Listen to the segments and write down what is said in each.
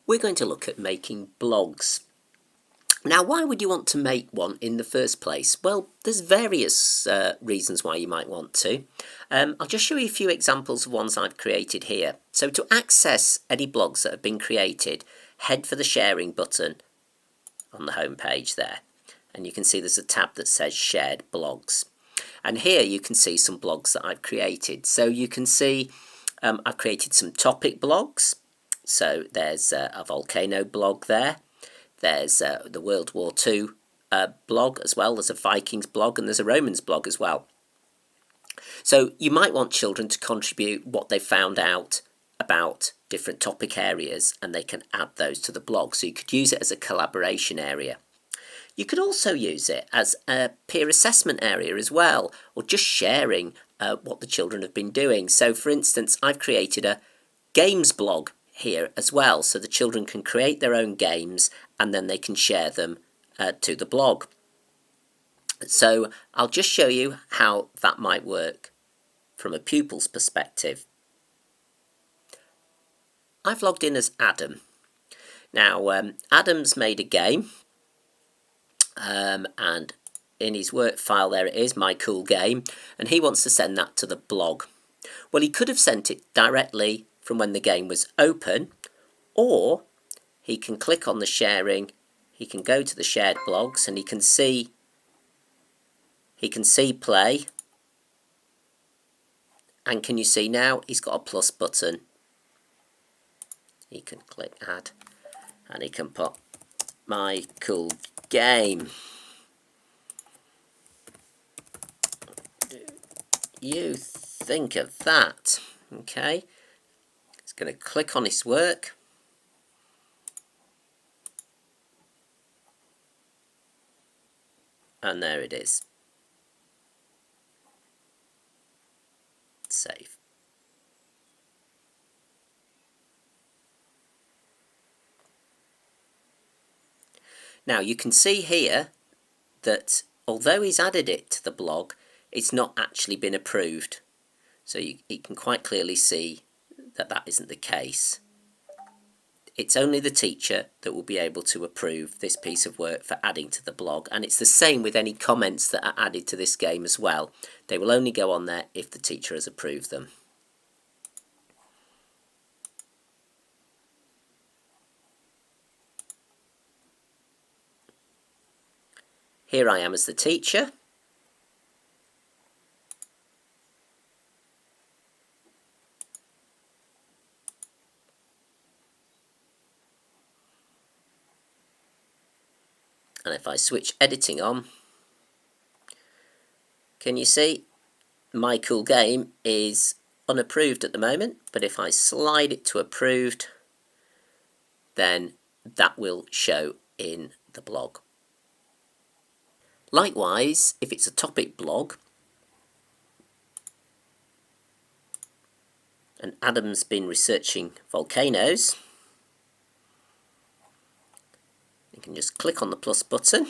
we're going to look at making blogs. Now, why would you want to make one in the first place? Well, there's various reasons why you might want to. I'll just show you a few examples of ones I've created here. So to access any blogs that have been created, head for the sharing button on the home page there. And you can see there's a tab that says shared blogs. And here you can see some blogs that I've created. So you can see I've created some topic blogs. So there's a volcano blog there. There's the World War II blog as well. There's a Vikings blog and there's a Romans blog as well. So you might want children to contribute what they've found out about different topic areas, and they can add those to the blog. So you could use it as a collaboration area. You could also use it as a peer assessment area as well, or just sharing what the children have been doing. So for instance, I've created a games blog here as well, so the children can create their own games and then they can share them to the blog. So I'll just show you how that might work from a pupil's perspective. I've logged in as Adam. Now Adam's made a game and in his work file there it is, my cool game, and he wants to send that to the blog. Well, he could have sent it directly from when the game was open, or he can click on the sharing, he can go to the shared blogs and he can see play, and can you see now he's got a plus button. He can click add and he can put my cool game. You think of that? Okay, he's going to click on his work, and there it is. Save. Now you can see here that although he's added it to the blog, it's not actually been approved. So you can quite clearly see that that isn't the case. It's only the teacher that will be able to approve this piece of work for adding to the blog, and it's the same with any comments that are added to this game as well. They will only go on there if the teacher has approved them. Here I am as the teacher. And if I switch editing on, can you see my cool game is unapproved at the moment, but if I slide it to approved, then that will show in the blog. Likewise, if it's a topic blog, and Adam's been researching volcanoes, you can just click on the plus button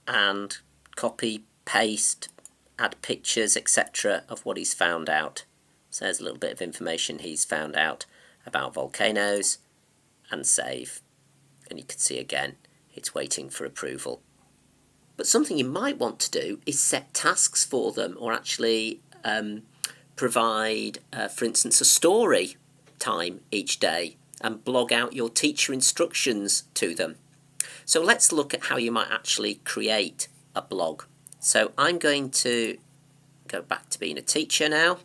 and copy, paste, add pictures, etc. of what he's found out. So there's a little bit of information he's found out about volcanoes, and save. And you can see again, it's waiting for approval. But something you might want to do is set tasks for them, or actually provide, for instance, a story time each day and blog out your teacher instructions to them. So let's look at how you might actually create a blog. So I'm going to go back to being a teacher now.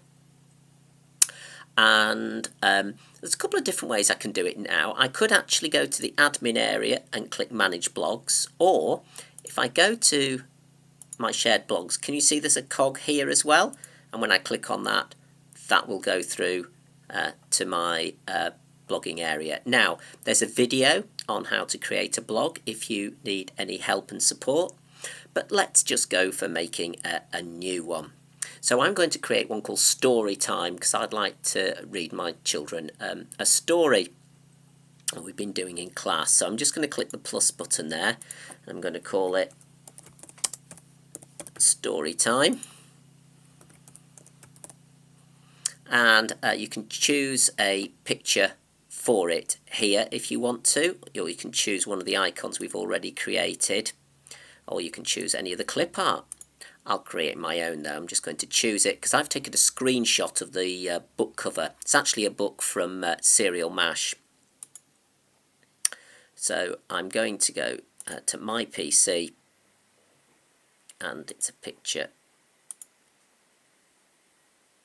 And there's a couple of different ways I can do it now. I could actually go to the admin area and click manage blogs, or if I go to my shared blogs, can you see there's a cog here as well? And when I click on that, that will go through to my blogging area. Now, there's a video on how to create a blog if you need any help and support, but let's just go for making a new one. So I'm going to create one called Story Time, because I'd like to read my children a story that we've been doing in class. So I'm just going to click the plus button there. I'm going to call it Story Time. and you can choose a picture for it here if you want to, or you can choose one of the icons we've already created, or you can choose any of the clip art. I'll create my own though. I'm just going to choose it because I've taken a screenshot of the book cover. It's actually a book from Serial Mash. So I'm going to go to my PC, and it's a picture,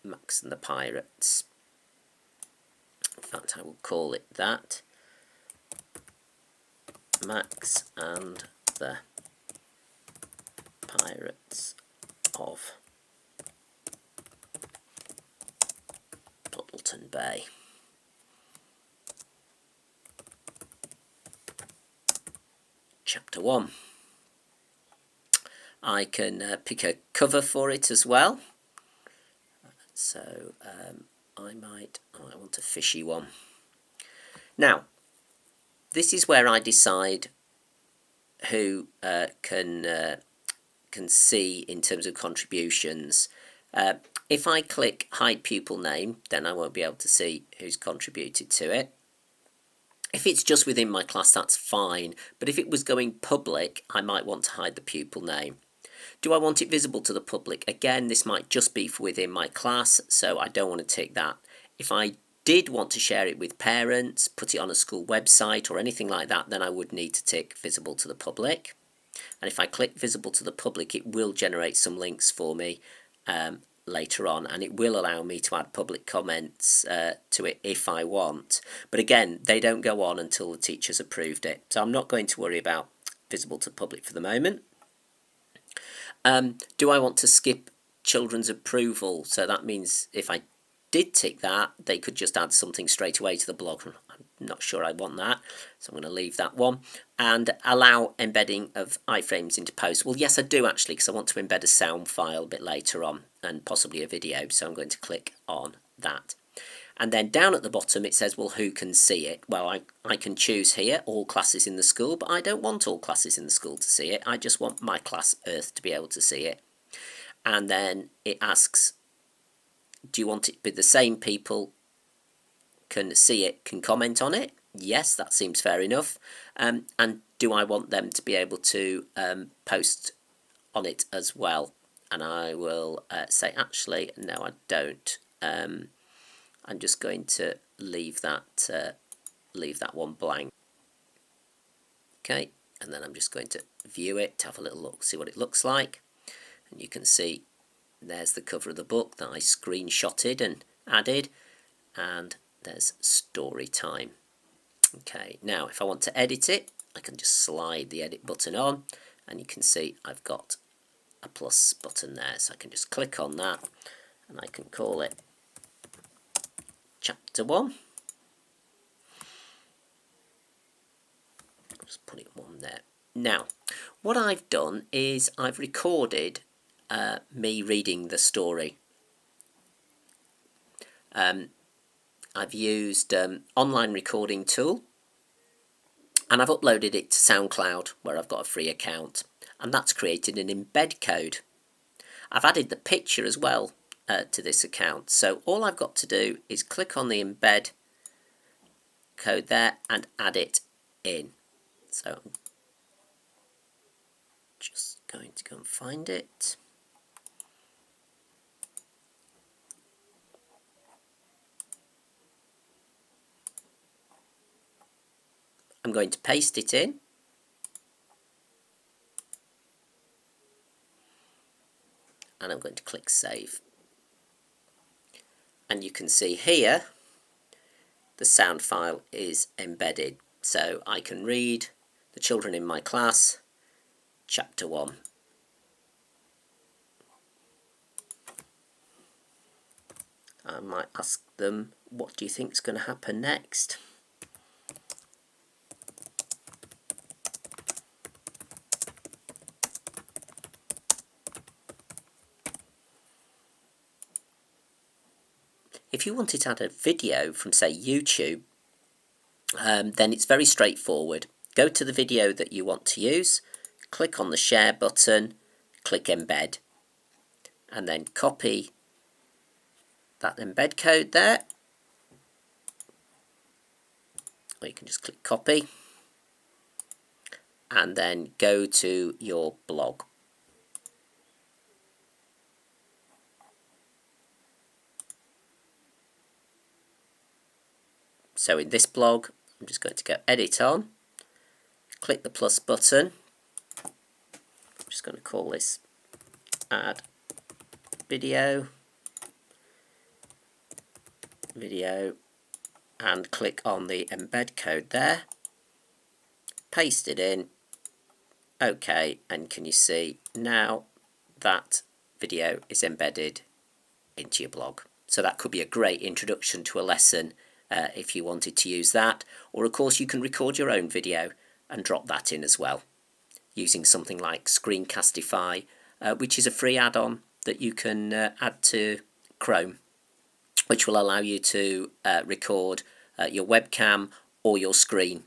Max and the Pirates. In fact, I will call it that, Max and the Pirates of Puddleton Bay. Chapter 1. I can pick a cover for it as well. So I want a fishy one. Now, this is where I decide who can see in terms of contributions. If I click hide pupil name, then I won't be able to see who's contributed to it. If it's just within my class, that's fine, but if it was going public, I might want to hide the pupil name. Do I want it visible to the public? Again, this might just be for within my class, so I don't want to tick that. If I did want to share it with parents, put it on a school website or anything like that, then I would need to tick visible to the public. And if I click visible to the public, it will generate some links for me later on, and it will allow me to add public comments to it if I want. But again, they don't go on until the teacher's approved it, so I'm not going to worry about visible to public for the moment. Do I want to skip children's approval? So that means if I did tick that, they could just add something straight away to the blog. I'm not sure I want that, so I'm going to leave that one. And allow embedding of iframes into post. Well, yes, I do actually, because I want to embed a sound file a bit later on, and possibly a video, so I'm going to click on that. And then down at the bottom it says, well, who can see it? Well, I can choose here, all classes in the school, but I don't want all classes in the school to see it. I just want my class Earth to be able to see it. And then it asks, do you want it to be the same people can see it, can comment on it? Yes, that seems fair enough. And do I want them to be able to post on it as well? And I will say, actually, no, I don't. I'm just going to leave that one blank. Okay, and then I'm just going to view it, have a little look, see what it looks like. And you can see there's the cover of the book that I screenshotted and added, and there's story time. Okay, now if I want to edit it, I can just slide the edit button on, and you can see I've got a plus button there, so I can just click on that, and I can call it Chapter 1. Just put it 1 there. Now, what I've done is I've recorded me reading the story. I've used online recording tool, and I've uploaded it to SoundCloud, where I've got a free account, and that's created an embed code. I've added the picture as well to this account, so all I've got to do is click on the embed code there and add it in. So I'm just going to go and find it. I'm going to paste it in, and I'm going to click save. And you can see here the sound file is embedded, so I can read the children in my class, Chapter 1. I might ask them, what do you think is going to happen next? If you wanted to add a video from, say, YouTube, then it's very straightforward. Go to the video that you want to use, click on the share button, click embed, and then copy that embed code there, or you can just click copy and then go to your blog. So in this blog, I'm just going to go edit on, click the plus button. I'm just going to call this add video, and click on the embed code there, paste it in, OK, and can you see now that video is embedded into your blog. So that could be a great introduction to a lesson if you wanted to use that, or of course you can record your own video and drop that in as well using something like Screencastify, which is a free add-on that you can add to Chrome, which will allow you to record your webcam or your screen,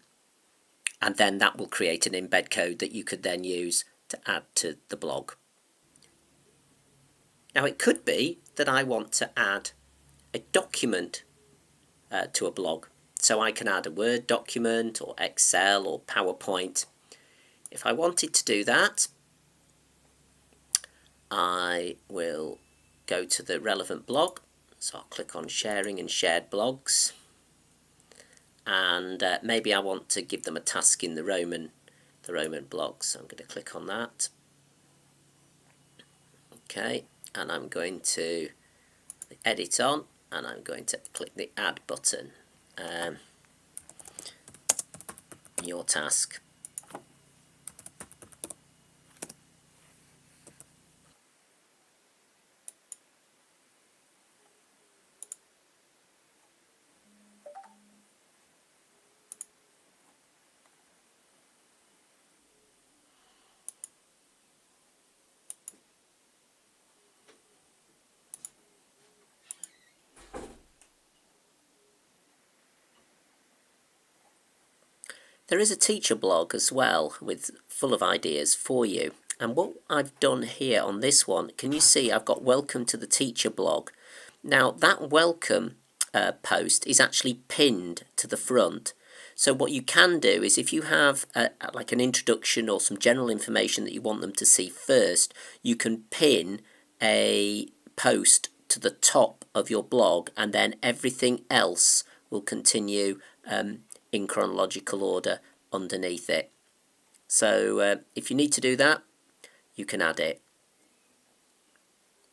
and then that will create an embed code that you could then use to add to the blog. Now it could be that I want to add a document to a blog, so I can add a Word document or Excel or PowerPoint. If I wanted to do that, I will go to the relevant blog, so I'll click on sharing and shared blogs, and maybe I want to give them a task in the Roman blog, so I'm going to click on that. Okay, and I'm going to edit on, and I'm going to click the add button. Your task. There is a teacher blog as well, with full of ideas for you. And what I've done here on this one, can you see I've got welcome to the teacher blog. Now that welcome post is actually pinned to the front. So what you can do is, if you have like an introduction or some general information that you want them to see first, you can pin a post to the top of your blog, and then everything else will continue in chronological order underneath it. So if you need to do that, you can add it.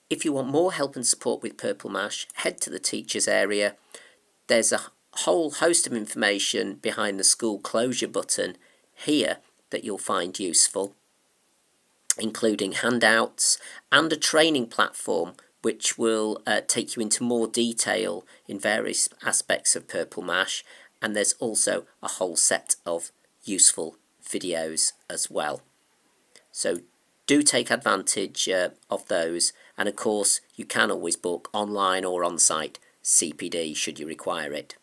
If you want more help and support with Purple Mash, head to the teachers area. There's a whole host of information behind the school closure button here that you'll find useful, including handouts and a training platform which will take you into more detail in various aspects of Purple Mash. And there's also a whole set of useful videos as well. So do take advantage of those, and of course you can always book online or on site CPD should you require it.